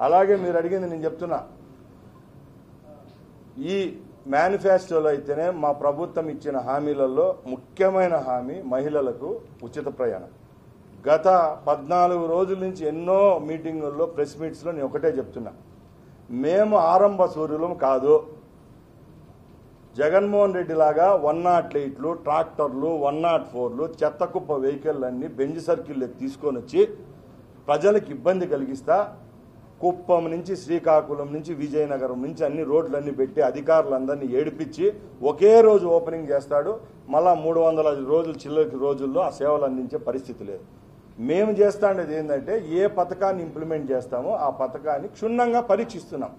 అలాగే మీరు అడిగింది నేను చెప్తున్నా, ఈ మేనిఫెస్టోలో అయితేనే మా ప్రభుత్వం ఇచ్చిన హామీలలో ముఖ్యమైన హామీ మహిళలకు ఉచిత ప్రయాణం. గత 14 రోజుల నుంచి ఎన్నో మీటింగుల్లో ప్రెస్ మీట్స్లో నేను ఒకటే చెప్తున్నా, మేము ఆరంభ సూర్యులం కాదు. జగన్మోహన్ రెడ్డి లాగా 108లు ట్రాక్టర్లు 104లు చెత్త కుప్ప వెహికల్ అన్ని బెంజ్ సర్కిల్లోకి తీసుకొని వచ్చి ప్రజలకు ఇబ్బంది కలిగిస్తా కుప్పం నుంచి శ్రీకాకుళం నుంచి విజయనగరం నుంచి అన్ని రోడ్లన్నీ పెట్టి అధికారులందరినీ ఏడిపించి ఒకే రోజు ఓపెనింగ్ చేస్తాడు. మళ్ళా 300 రోజులు చిల్లకి రోజుల్లో ఆ సేవలు అందించే పరిస్థితి లేదు. మేము చేస్తాండేది ఏంటంటే ఏ పథకాన్ని ఇంప్లిమెంట్ చేస్తామో ఆ పథకాన్ని క్షుణ్ణంగా పరీక్షిస్తున్నాం.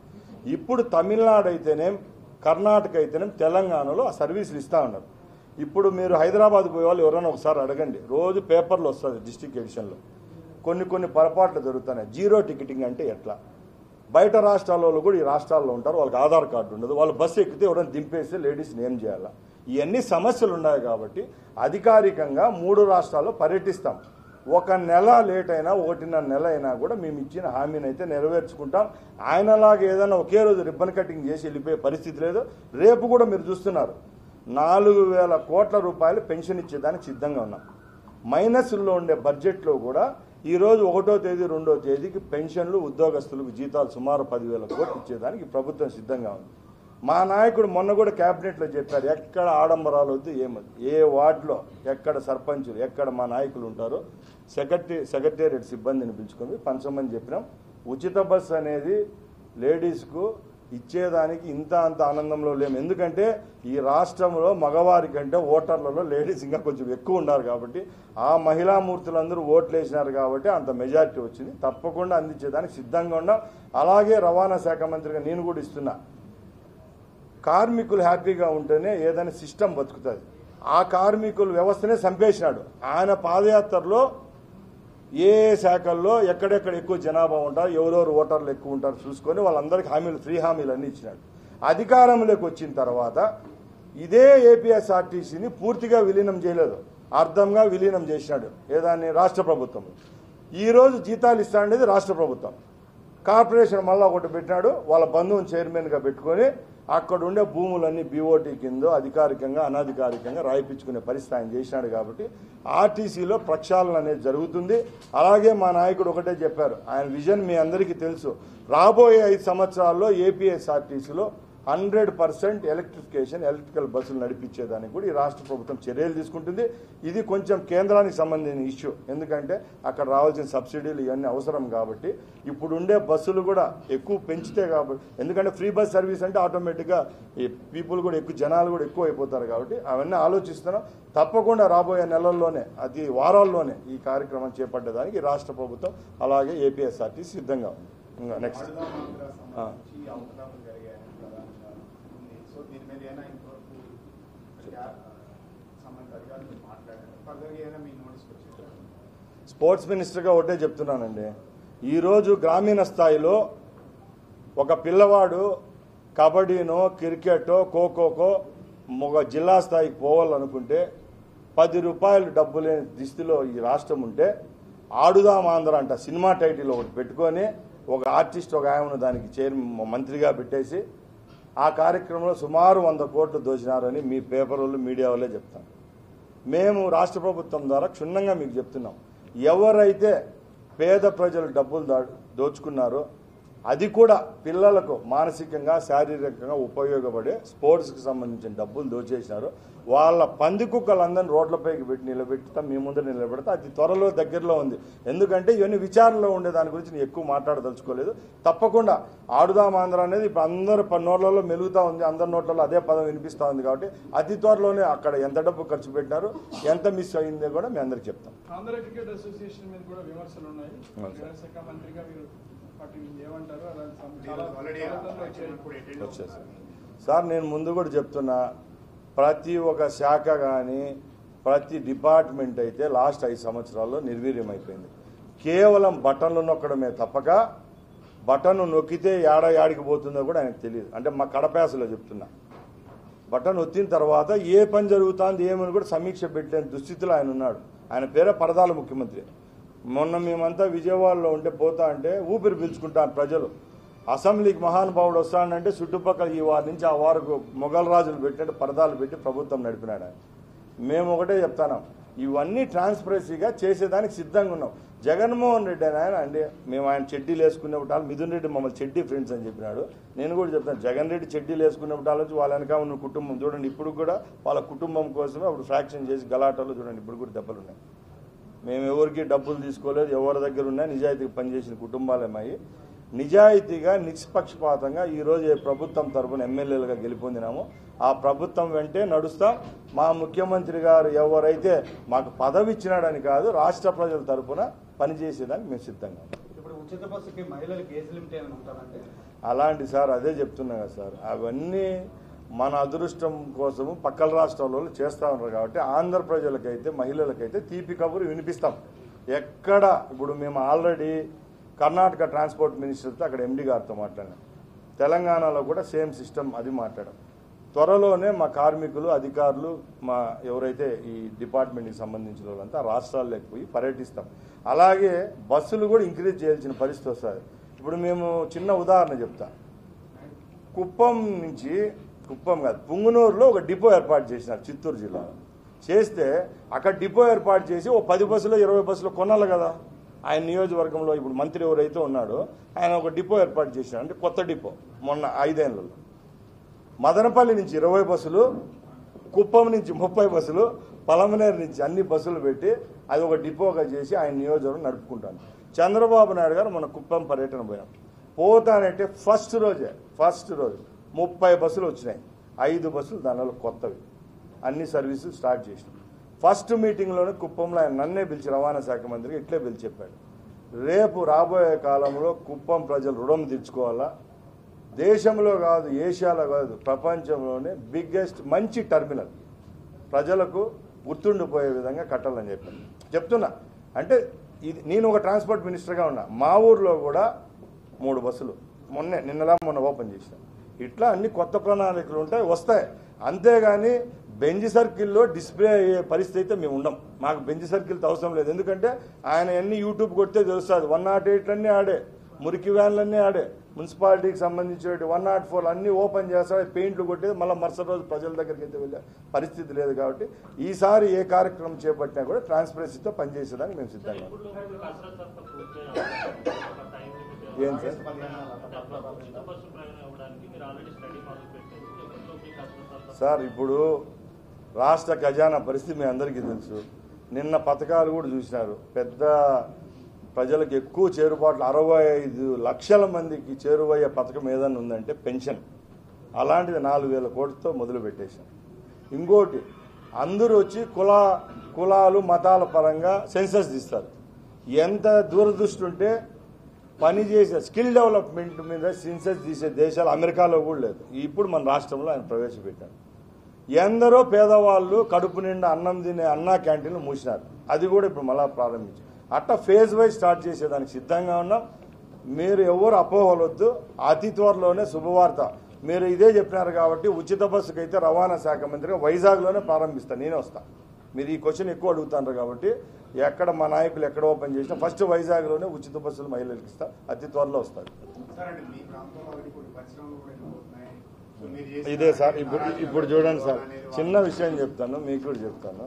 ఇప్పుడు తమిళనాడు అయితేనేం కర్ణాటక అయితేనేం తెలంగాణలో ఆ సర్వీసులు ఇస్తా ఉన్నారు. ఇప్పుడు మీరు హైదరాబాద్ పోయే వాళ్ళు ఎవరైనా ఒకసారి అడగండి, రోజు పేపర్లో వస్తుంది డిస్ట్రిక్ట్ ఎడిషన్లో కొన్ని పొరపాట్లు జరుగుతున్నాయి. జీరో టికెటింగ్ అంటే ఎట్లా? బయట రాష్ట్రాల్లో కూడా ఈ రాష్ట్రాల్లో ఉంటారు, వాళ్ళకి ఆధార్ కార్డు ఉండదు, వాళ్ళు బస్సు ఎక్కితే ఎవరైనా దింపేస్తే లేడీస్ని ఏం చేయాలా? ఇవన్నీ సమస్యలు ఉన్నాయి కాబట్టి అధికారికంగా 3 రాష్ట్రాల్లో పర్యటిస్తాం. 1 నెల లేట్ అయినా 1.5 నెల అయినా కూడా మేము ఇచ్చిన హామీని అయితే నెరవేర్చుకుంటాం. ఆయనలాగా ఏదైనా ఒకే రోజు రిబ్బన్ కటింగ్ చేసి వెళ్ళిపోయే పరిస్థితి లేదు. రేపు కూడా మీరు చూస్తున్నారు 4,000 కోట్ల రూపాయలు పెన్షన్ ఇచ్చేదానికి సిద్ధంగా ఉన్నాం. మైనస్లో ఉండే బడ్జెట్లో కూడా ఈరోజు 1వ తేదీ 2వ తేదీకి పెన్షన్లు ఉద్యోగస్తులకు జీతాలు సుమారు 10,000 కోట్లు ఇచ్చేదానికి ప్రభుత్వం సిద్ధంగా ఉంది. మా నాయకుడు మొన్న కూడా క్యాబినెట్లో చెప్పారు, ఎక్కడ ఆడంబరాలు వద్దు, ఏమద్దు, ఏ వార్డులో ఎక్కడ సర్పంచులు ఎక్కడ మా నాయకులు ఉంటారో సెక్రటేరియట్ సిబ్బందిని పిలుచుకొని పంచమని చెప్పినాం. ఉచిత బస్సు అనేది లేడీస్కు ఇచ్చేదానికి ఇంత అంత ఆనందంలో లేము. ఎందుకంటే ఈ రాష్ట్రంలో మగవారి కంటే ఓటర్లలో లేడీస్ ఇంకా కొంచెం ఎక్కువ ఉన్నారు కాబట్టి ఆ మహిళామూర్తులందరూ ఓట్లు వేసినారు కాబట్టి అంత మెజారిటీ వచ్చింది. తప్పకుండా అందించేదానికి సిద్ధంగా ఉన్నాం. అలాగే రవాణా శాఖ మంత్రిగా నేను కూడా ఇస్తున్నా, కార్మికులు హ్యాపీగా ఉంటేనే ఏదైనా సిస్టమ్ బతుకుతుంది. ఆ కార్మికుల వ్యవస్థనే చంపేసినాడు. ఆయన పాదయాత్రలో ఏ శాఖల్లో ఎక్కడెక్కడ ఎక్కువ జనాభా ఉంటారు, ఎవరెవరు ఓటర్లు ఎక్కువ ఉంటారు చూసుకొని వాళ్ళందరికీ హామీలు, ఫ్రీ హామీలు అన్నీ ఇచ్చినాడు. అధికారంలోకి వచ్చిన తర్వాత ఇదే ఏపీఎస్ఆర్టీసీని పూర్తిగా విలీనం చేయలేదు, అర్థంగా విలీనం చేసినాడు. ఏదాన్ని? రాష్ట్ర ప్రభుత్వం. ఈరోజు జీతాలు ఇస్తా ఉండేది రాష్ట్ర ప్రభుత్వం. కార్పొరేషన్ మళ్ళా ఒకటి పెట్టినాడు, వాళ్ళ బంధువుని చైర్మన్గా పెట్టుకొని అక్కడ ఉండే భూములన్నీ బీఓటీ కింద అధికారికంగా అనధికారికంగా రాయిపించుకునే పరిస్థితి ఆయన చేసినాడు. కాబట్టి ఆర్టీసీలో ప్రక్షాళన అనేది జరుగుతుంది. అలాగే మా నాయకుడు ఒకటే చెప్పారు, ఆయన విజన్ మీ అందరికీ తెలుసు, రాబోయే 5 సంవత్సరాల్లో ఏపీఎస్ఆర్టీసీలో 100% ఎలక్ట్రికల్ బస్సులు నడిపించేదానికి కూడా ఈ రాష్ట్ర ప్రభుత్వం చర్యలు తీసుకుంటుంది. ఇది కొంచెం కేంద్రానికి సంబంధించిన ఇష్యూ, ఎందుకంటే అక్కడ రావాల్సిన సబ్సిడీలు ఇవన్నీ అవసరం కాబట్టి ఇప్పుడు ఉండే బస్సులు కూడా ఎక్కువ పెంచితే కాబట్టి, ఎందుకంటే ఫ్రీ బస్ సర్వీస్ అంటే ఆటోమేటిక్గా ఈ పీపుల్ కూడా ఎక్కువ, జనాలు కూడా ఎక్కువ అయిపోతారు కాబట్టి అవన్నీ ఆలోచిస్తున్నాం. తప్పకుండా రాబోయే నెలల్లోనే, అది వారాల్లోనే ఈ కార్యక్రమం చేపట్టేదానికి రాష్ట్ర ప్రభుత్వం అలాగే ఏపీఎస్ఆర్టీసీ సిద్ధంగా ఉంది. ఇంకా నెక్స్ట్ స్పోర్ట్స్ మినిస్టర్గా ఒకటే చెప్తున్నానండి, ఈరోజు గ్రామీణ స్థాయిలో ఒక పిల్లవాడు కబడ్డీనో క్రికెటో ఖోఖోకో ఒక జిల్లా స్థాయికి పోవాలనుకుంటే 10 రూపాయలు డబ్బు లేని దిస్థితిలో ఈ రాష్ట్రం ఉంటే ఆడుదాం ఆంధ్ర అంట సినిమా టైటిల్ ఒకటి పెట్టుకొని ఒక ఆర్టిస్ట్ ఒక ఆయనను దానికి మంత్రిగా పెట్టేసి ఆ కార్యక్రమంలో సుమారు 100 కోట్లు దోచినారని మీ పేపర్లు మీడియా వాళ్ళే చెప్తాం. మేము రాష్ట్ర ప్రభుత్వం ద్వారా క్షుణ్ణంగా మీకు చెప్తున్నాం, ఎవరైతే పేద ప్రజలు డబ్బులు దోచుకున్నారో అది కూడా పిల్లలకు మానసికంగా శారీరకంగా ఉపయోగపడే స్పోర్ట్స్కి సంబంధించిన డబ్బులు దోచేసినారు, వాళ్ళ పంది కుక్కలందరినీ రోడ్లపైకి పెట్టి నిలబెట్టుతాం, మీ ముందర నిలబెడతా. అది త్వరలో దగ్గరలో ఉంది. ఎందుకంటే ఇవన్నీ విచారణలో ఉండే దాని గురించి నేను ఎక్కువ మాట్లాడదలుచుకోలేదు. తప్పకుండా ఆడుదాం ఆంధ్ర అనేది ఇప్పుడు అందరి నోట్లలో మెలుగుతూ ఉంది, అందరి నోట్లలో అదే పదం వినిపిస్తూ ఉంది. కాబట్టి అతి త్వరలోనే అక్కడ ఎంత డబ్బు ఖర్చు పెట్టినారు, ఎంత మిస్ అయిందో కూడా మీ అందరికి చెప్తాం. ఆంధ్ర క్రికెట్ అసోసియేషన్ మీద కూడా విమర్శలు ఉన్నాయి. సార్ నేను ముందు కూడా చెప్తున్నా, ప్రతి ఒక్క శాఖ కానీ ప్రతి డిపార్ట్మెంట్ అయితే లాస్ట్ 5 సంవత్సరాల్లో నిర్వీర్యమైపోయింది. కేవలం బటన్లు నొక్కడమే తప్పక బటన్ నొక్కితే యాడికి పోతుందో కూడా ఆయనకు తెలియదు. అంటే మా కడపేసలో చెప్తున్నా, బటన్ ఒత్తిన తర్వాత ఏ పని జరుగుతుంది ఏమని కూడా సమీక్ష పెట్టలేని దుస్థితిలో ఆయన ఉన్నాడు. ఆయన పేరే పరదాల ముఖ్యమంత్రి. మొన్న మేమంతా విజయవాడలో ఉంటే పోతా అంటే ఊపిరి పీల్చుకుంటాను ప్రజలు. అసెంబ్లీకి మహానుభావుడు వస్తాడంటే చుట్టుపక్కల ఈ వారి నుంచి ఆ వారికి మొఘల్ రాజులు పెట్టినట్టు పరదాలు పెట్టి ప్రభుత్వం నడిపినాడు ఆయన. మేము ఒకటే చెప్తాను, ఇవన్నీ ట్రాన్స్పరెన్సీగా చేసేదానికి సిద్ధంగా ఉన్నాం. జగన్మోహన్ రెడ్డి ఆయన అంటే మేము ఆయన చెడ్డీలు వేసుకునేప్పుడు మిథున్ రెడ్డి మమ్మల్ని చెడ్డీ ఫ్రెండ్స్ అని చెప్పినాడు. నేను కూడా చెప్తాను, జగన్ రెడ్డి చెడ్డీలు వేసుకునేప్పుడు నుంచి వాళ్ళ వెనక ఉన్న కుటుంబం చూడండి, ఇప్పుడు కూడా వాళ్ళ కుటుంబం కోసమే అప్పుడు ఫ్రాక్షన్ చేసి గలాటాలు చూడండి, ఇప్పుడు కూడా దెబ్బలు ఉన్నాయి. మేము ఎవరికి డబ్బులు తీసుకోలేదు, ఎవరి దగ్గర ఉన్నా నిజాయితీగా పనిచేసిన కుటుంబాలేమయ్యి నిజాయితీగా నిష్పక్షపాతంగా ఈరోజు ఏ ప్రభుత్వం తరఫున ఎమ్మెల్యేలుగా గెలుపొందినామో ఆ ప్రభుత్వం వెంటే నడుస్తాం. మా ముఖ్యమంత్రి గారు ఎవరైతే మాకు పదవి ఇచ్చినాడని కాదు, రాష్ట్ర ప్రజల తరఫున పనిచేసేదానికి మేము సిద్ధంగా ఉన్నాం. ఇప్పుడు ఉచిత బస్సుకి మహిళలకు ఏజ్ లిమిట్ ఏమైనా ఉంటుందంటే అలాంటి సార్ అదే చెప్తున్నా కదా సార్, అవన్నీ మన అదృష్టం కోసము పక్కల రాష్ట్రాల వాళ్ళు చేస్తూ ఉన్నారు కాబట్టి ఆంధ్ర ప్రజలకైతే మహిళలకైతే తీపి కబురు వినిపిస్తాం. ఎక్కడ ఇప్పుడు మేము ఆల్రెడీ కర్ణాటక ట్రాన్స్పోర్ట్ మినిస్టర్తో అక్కడ ఎండి గారితో మాట్లాడాం. తెలంగాణలో కూడా సేమ్ సిస్టమ్ అది మాట్లాడాం. త్వరలోనే మా కార్మికులు అధికారులు మా ఎవరైతే ఈ డిపార్ట్మెంట్కి సంబంధించిన వాళ్ళంతా రాష్ట్రాల్లోకి పోయి పర్యటిస్తాం. అలాగే బస్సులు కూడా ఇంక్రీజ్ చేయాల్సిన పరిస్థితి వస్తుంది. ఇప్పుడు మేము చిన్న ఉదాహరణ చెప్తా, కుప్పం నుంచి కుప్పం కాదు పుంగనూరులో ఒక డిపో ఏర్పాటు చేసినారు చిత్తూరు జిల్లాలో. చేస్తే అక్కడ డిపో ఏర్పాటు చేసి ఓ 10 బస్సులు 20 బస్సులు కొనాలి కదా. ఆయన నియోజకవర్గంలో ఇప్పుడు మంత్రి ఎవరైతే ఉన్నాడో ఆయన ఒక డిపో ఏర్పాటు చేసినారు, అంటే కొత్త డిపో మొన్న 5 ఏళ్లలో. మదనపల్లి నుంచి 20 బస్సులు, కుప్పం నుంచి 30 బస్సులు, పలమనేరు నుంచి అన్ని బస్సులు పెట్టి అది ఒక డిపోగా చేసి ఆయన నియోజకవర్గం నడుపుకుంటాను. చంద్రబాబు నాయుడు గారు మన కుప్పం పర్యటన పోయాం. పోతానంటే ఫస్ట్ రోజు 30 బస్సులు వచ్చినాయి, 5 బస్సులు దానిలో కొత్తవి, అన్ని సర్వీసులు స్టార్ట్ చేసినాం. ఫస్ట్ మీటింగ్లోనే కుప్పంలో ఆయన నన్నే పిలిచి రవాణా శాఖ మంత్రికి ఇట్లే పిలిచి చెప్పాడు, రేపు రాబోయే కాలంలో కుప్పం ప్రజలు రుణం తీర్చుకోవాలా, దేశంలో కాదు ఏషియాలో కాదు ప్రపంచంలోనే బిగ్గెస్ట్ మంచి టర్మినల్ ప్రజలకు గుర్తుండిపోయే విధంగా కట్టాలని చెప్తున్నా. అంటే ఇది నేను ఒక ట్రాన్స్పోర్ట్ మినిస్టర్గా ఉన్నా, మా ఊర్లో కూడా 3 బస్సులు మొన్న ఓపెన్ చేసినాం. ఇట్లా అన్ని కొత్త ప్రణాళికలు ఉంటాయి, వస్తాయి. అంతేగాని బెంజ్ సర్కిల్లో డిస్ప్లే అయ్యే పరిస్థితి అయితే మేము ఉండం. మాకు బెంజ్ సర్కిల్తో అవసరం లేదు. ఎందుకంటే ఆయన అన్ని యూట్యూబ్ కొడితే తెలుస్తుంది. 108 అన్నీ ఆడే, మురికి వ్యాన్లన్నీ ఆడే, మున్సిపాలిటీకి సంబంధించిన 104 అన్నీ ఓపెన్ చేస్తాడు, పెయింట్లు కొట్టేది, మళ్ళీ మరుసటి రోజు ప్రజల దగ్గరికి అయితే వెళ్ళే పరిస్థితి లేదు. కాబట్టి ఈసారి ఏ కార్యక్రమం చేపట్టినా కూడా ట్రాన్స్పరెన్సీతో పనిచేసేదానికి మేము సిద్ధంగా ఉన్నాం. ఏం సార్ సార్ ఇప్పుడు రాష్ట్ర ఖజానా పరిస్థితి మీ అందరికీ తెలుసు. నిన్న పథకాలు కూడా చూసినారు. పెద్ద ప్రజలకు ఎక్కువ చేరుబాట్లు 65 లక్షల మందికి చేరువయ్యే పథకం ఏదైనా ఉందంటే పెన్షన్. అలాంటిది 4,000 కోట్లతో మొదలు పెట్టేశాం. ఇంకోటి అందరూ వచ్చి కులాలు మతాల పరంగా సెన్సస్ తీస్తారు. ఎంత దూరదృష్టి ఉంటే పనిచేసే స్కిల్ డెవలప్మెంట్ మీద సెన్సస్ తీసే దేశాలు అమెరికాలో కూడా లేదు. ఇప్పుడు మన రాష్ట్రంలో ఆయన ప్రవేశపెట్టారు. ఎందరో పేదవాళ్ళు కడుపు నిండా అన్నం తినే అన్నా క్యాంటీన్లు మూసినారు, అది కూడా ఇప్పుడు మళ్ళా ప్రారంభించారు. అట్లా ఫేజ్ వైజ్ స్టార్ట్ చేసేదానికి సిద్ధంగా ఉన్నాం. మీరు ఎవరు అపోహలొద్దు, అతి త్వరలోనే శుభవార్త. మీరు ఇదే చెప్పినారు కాబట్టి ఉచిత బస్సుకైతే రవాణా శాఖ మంత్రిగా వైజాగ్లోనే ప్రారంభిస్తాను, నేనే వస్తాను. మీరు ఈ క్వశ్చన్ ఎక్కువ అడుగుతున్నారు కాబట్టి ఎక్కడ మా నాయకులు ఎక్కడ ఓపెన్ చేసినా ఫస్ట్ వైజాగ్లోనే ఉచిత బస్సులు మహిళలకు ఇస్తా, అతి త్వరలో వస్తారు. ఇదే సార్ ఇప్పుడు చూడండి సార్, చిన్న విషయం చెప్తాను, మీకు కూడా చెప్తాను.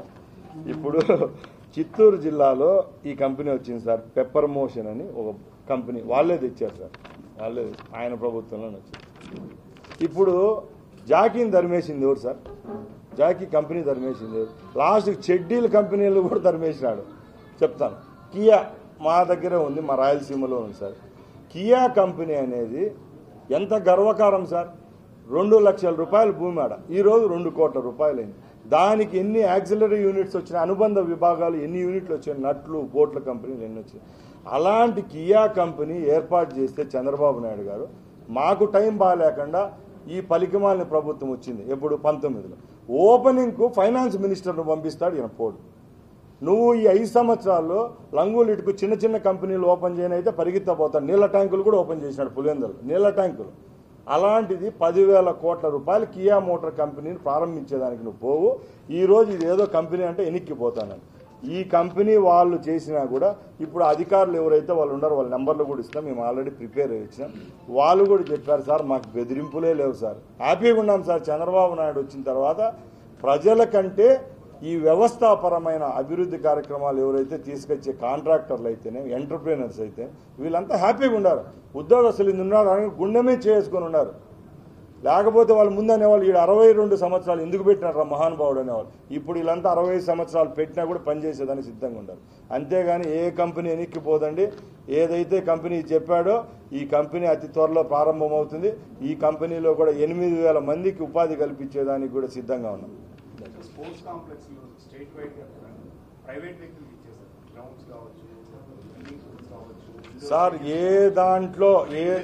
ఇప్పుడు చిత్తూరు జిల్లాలో ఈ కంపెనీ వచ్చింది సార్, పెప్పర్ మోషన్ అని ఒక కంపెనీ, వాళ్ళే తెచ్చారు సార్, వాళ్ళే ఆయన ప్రభుత్వంలోనే వచ్చింది. ఇప్పుడు జాకీని ధర్మేసింది ఎవరు సార్? జాకీ కంపెనీ ధర్మేసింది ఎవరు? లాస్ట్కి చెడ్డీల కంపెనీలు కూడా ధర్మేసినాడు. చెప్తాను, కియా మా దగ్గరే ఉంది, మా రాయలసీమలో ఉంది సార్. కియా కంపెనీ అనేది ఎంత గర్వకారం సార్. 2 లక్షల రూపాయల భూమి ఆడ ఈరోజు 2 కోట్ల రూపాయలు అయింది. దానికి ఎన్ని యాక్సిలరీ యూనిట్స్ వచ్చినాయి, అనుబంధ విభాగాలు ఎన్ని యూనిట్లు వచ్చాయి, నట్లు బోట్ల కంపెనీలు ఎన్ని వచ్చాయి. అలాంటి కియా కంపెనీ ఏర్పాటు చేస్తే చంద్రబాబు నాయుడు గారు మాకు టైం బాగాలేకుండా ఈ పలికిమాలిన ప్రభుత్వం వచ్చింది. ఎప్పుడు 19లో ఓపెనింగ్కు ఫైనాన్స్ మినిస్టర్ను పంపిస్తాడు ఈయన పోడు. నువ్వు ఈ 5 సంవత్సరాల్లో లంగూలిటుకు చిన్న చిన్న కంపెనీలు ఓపెన్ చేయనైతే పరిగెత్తపోతాడు. నీళ్ల ట్యాంకులు కూడా ఓపెన్ చేసినాడు పులివెందులు, నీళ్ల ట్యాంకులు. అలాంటిది 10,000 కోట్ల రూపాయలు కియా మోటార్ కంపెనీని ప్రారంభించేదానికి నువ్వు పోవు. ఈరోజు ఇది ఏదో కంపెనీ అంటే ఎనిక్కిపోతానని ఈ కంపెనీ వాళ్ళు చేసినా కూడా ఇప్పుడు అధికారులు ఎవరైతే వాళ్ళు ఉన్నారో వాళ్ళ నెంబర్లు కూడా ఇస్తాం, మేము ఆల్రెడీ ప్రిపేర్ అయ్యి ఇచ్చినాం. వాళ్ళు కూడా చెప్పారు సార్ మాకు బెదిరింపులే లేవు సార్, హ్యాపీగా ఉన్నాం సార్. చంద్రబాబు నాయుడు వచ్చిన తర్వాత ప్రజల కంటే ఈ వ్యవస్థాపరమైన అభివృద్ధి కార్యక్రమాలు ఎవరైతే తీసుకొచ్చే కాంట్రాక్టర్లు అయితేనే ఎంటర్ప్రీనర్స్ అయితే వీళ్ళంతా హ్యాపీగా ఉన్నారు. ఉద్యోగస్తులు ఉన్నారు అని గుండెమే చేసుకొని ఉన్నారు. లేకపోతే వాళ్ళు ముందు అనేవాళ్ళు ఈ 62 సంవత్సరాలు ఎందుకు పెట్టినారు మహానుభావుడు అనేవాళ్ళు. ఇప్పుడు వీళ్ళంతా 65 సంవత్సరాలు పెట్టినా కూడా పనిచేసేదానికి సిద్ధంగా ఉంటారు. అంతేగాని ఏ కంపెనీ ఎనిక్కిపోదండి. ఏదైతే కంపెనీ చెప్పాడో ఈ కంపెనీ అతి త్వరలో ప్రారంభమవుతుంది. ఈ కంపెనీలో కూడా 8,000 మందికి ఉపాధి కల్పించేదానికి కూడా సిద్ధంగా ఉన్నాం. స్పోర్ట్స్ కాంప్లెక్స్ స్టేట్ వైడ్ గా ప్రైవేట్ వ్యక్తులకు ఇచ్చేసారు. గ్రౌండ్స్ కావచ్చు, సార్ ఏ దాంట్లో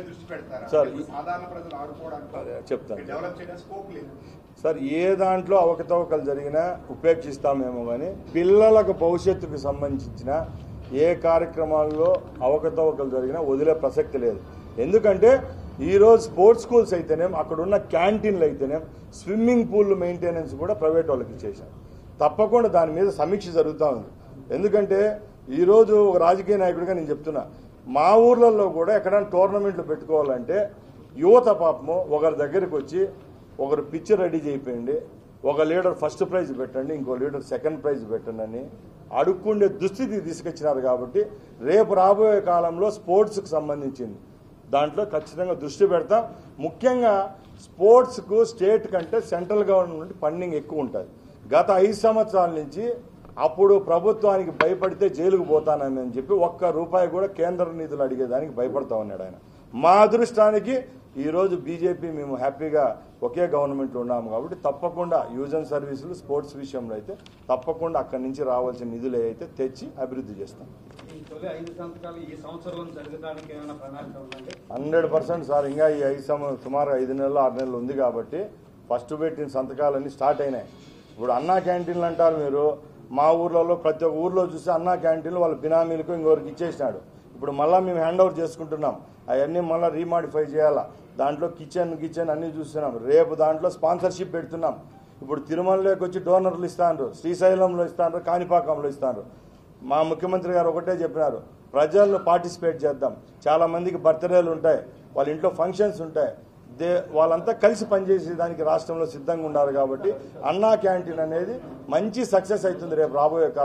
దృష్టి పెడతారా? సార్ సాధారణ ప్రజలు ఆడుకోవడానికి చెప్తాను డెవలప్ చేయడం స్కోప్ లేదు సార్. ఏ దాంట్లో అవకతవకలు జరిగినా ఉపేక్షిస్తామేమో కానీ పిల్లలకు భవిష్యత్తుకు సంబంధించిన ఏ కార్యక్రమాల్లో అవకతవకలు జరిగినా వదిలే ప్రసక్తి లేదు. ఎందుకంటే ఈరోజు స్పోర్ట్స్ స్కూల్స్ అయితేనేం, అక్కడున్న క్యాంటీన్లు అయితేనేం, స్విమ్మింగ్ పూల్ మెయింటెనెన్స్ కూడా ప్రైవేట్ వాళ్ళకి ఇచ్చేసాం. తప్పకుండా దాని మీద సమీక్ష జరుగుతూ ఉంది. ఎందుకంటే ఈరోజు ఒక రాజకీయ నాయకుడిగా నేను చెప్తున్నా, మా ఊర్లలో కూడా ఎక్కడైనా టోర్నమెంట్లు పెట్టుకోవాలంటే యువత పాపము ఒకరి దగ్గరికి వచ్చి ఒకరు పిచ్ రెడీ చేయిపోయింది, ఒక లీడర్ ఫస్ట్ ప్రైజ్ పెట్టండి, ఇంకో లీడర్ సెకండ్ ప్రైజ్ పెట్టండి అని అడుక్కుండే దుస్థితి తీసుకొచ్చినారు. కాబట్టి రేపు రాబోయే కాలంలో స్పోర్ట్స్కి సంబంధించింది దాంట్లో ఖచ్చితంగా దృష్టి పెడతాం. ముఖ్యంగా స్పోర్ట్స్కు స్టేట్ కంటే సెంట్రల్ గవర్నమెంట్ ఫండింగ్ ఎక్కువ ఉంటుంది. గత 5 సంవత్సరాల నుంచి అప్పుడు ప్రభుత్వానికి భయపడితే జైలుకు పోతానని చెప్పి ₹1 కూడా కేంద్ర నిధులు అడిగేదానికి భయపడతా ఉన్నాడు ఆయన. మా అదృష్టానికి ఈరోజు బీజేపీ మేము హ్యాపీగా ఒకే గవర్నమెంట్లో ఉన్నాము. కాబట్టి తప్పకుండా యూజ్ అండ్ సర్వీసులు స్పోర్ట్స్ విషయంలో అయితే తప్పకుండా అక్కడి నుంచి రావాల్సిన నిధులు అయితే తెచ్చి అభివృద్ధి చేస్తాం. 100% సార్. ఇంకా ఈ సుమారు 5 నెలలు 6 నెలలు ఉంది కాబట్టి ఫస్ట్ పెట్టిన సంతకాలన్నీ స్టార్ట్ అయినాయి. ఇప్పుడు అన్నా క్యాంటీన్లు అంటారు మీరు. మా ఊర్లలో ప్రతి ఒక్క ఊర్లో చూస్తే అన్నా క్యాంటీన్లు వాళ్ళ బినామీలకు ఇంకొకరికి ఇచ్చేసినాడు. ఇప్పుడు మళ్ళీ మేము హ్యాండ్ ఓవర్ చేసుకుంటున్నాం. అవన్నీ మళ్ళీ రీమాడిఫై చేయాలా. దాంట్లో కిచెన్ అన్నీ చూస్తున్నాం. రేపు దాంట్లో స్పాన్సర్షిప్ పెడుతున్నాం. ఇప్పుడు తిరుమలలోకి వచ్చి డోనర్లు ఇస్తాను, శ్రీశైలంలో ఇస్తాను, కాణిపాకంలో ఇస్తాను. మా ముఖ్యమంత్రి గారు ఒకటే చెప్పినారు, ప్రజలను పార్టిసిపేట్ చేద్దాం. చాలా మందికి బర్త్డేలు ఉంటాయి, వాళ్ళ ఇంట్లో ఫంక్షన్స్ ఉంటాయి. వాళ్ళంతా కలిసి పనిచేసేదానికి రాష్ట్రంలో సిద్ధంగా ఉన్నారు. కాబట్టి అన్నా క్యాంటీన్ అనేది మంచి సక్సెస్ అవుతుంది రేపు రాబోయే